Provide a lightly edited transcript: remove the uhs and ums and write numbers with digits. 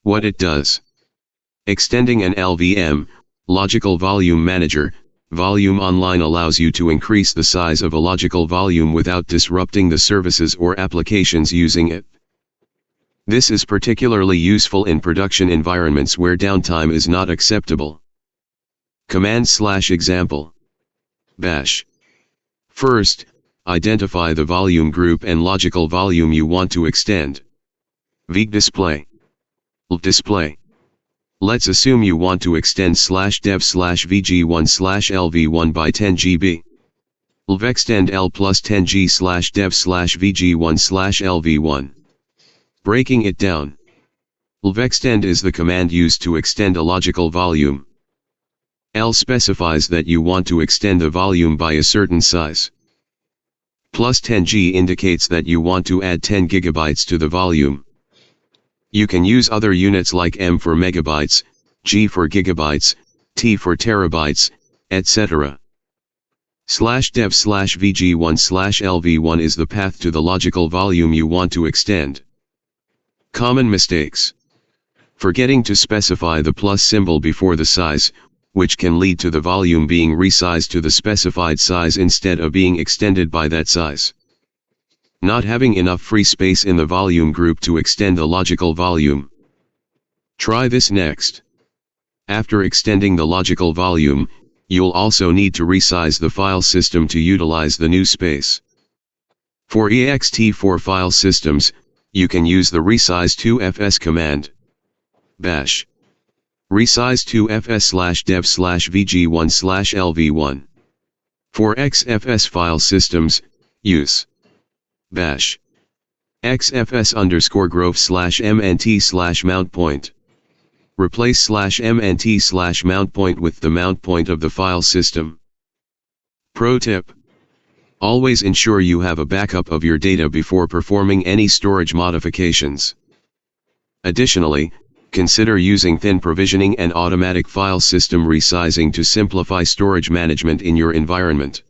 What it does. Extending an LVM, Logical Volume Manager, volume online allows you to increase the size of a logical volume without disrupting the services or applications using it. This is particularly useful in production environments where downtime is not acceptable. Command/example. Bash. First, identify the volume group and logical volume you want to extend. vdisplay. lvdisplay. Let's assume you want to extend /dev/vg1/lv1 by 10 GB. lvextend l plus 10g/dev/vg1/lv1. Breaking it down. lvextend is the command used to extend a logical volume. L specifies that you want to extend the volume by a certain size. Plus 10g indicates that you want to add 10 GB to the volume. You can use other units like M for megabytes, G for gigabytes, T for terabytes, etc. /dev/vg1/lv1 is the path to the logical volume you want to extend. Common mistakes. Forgetting to specify the plus symbol before the size, which can lead to the volume being resized to the specified size instead of being extended by that size. Not having enough free space in the volume group to extend the logical volume. Try this next. After extending the logical volume, you'll also need to resize the file system to utilize the new space. For ext4 file systems, you can use the resize2fs command. Bash. resize2fs/dev/vg1/lv1. For xfs file systems, use bash xfs_growth/mnt/mount point. Replace /mnt/mount point with the mount point of the file system. Pro tip. Always ensure you have a backup of your data before performing any storage modifications. Additionally, consider using thin provisioning and automatic file system resizing to simplify storage management in your environment.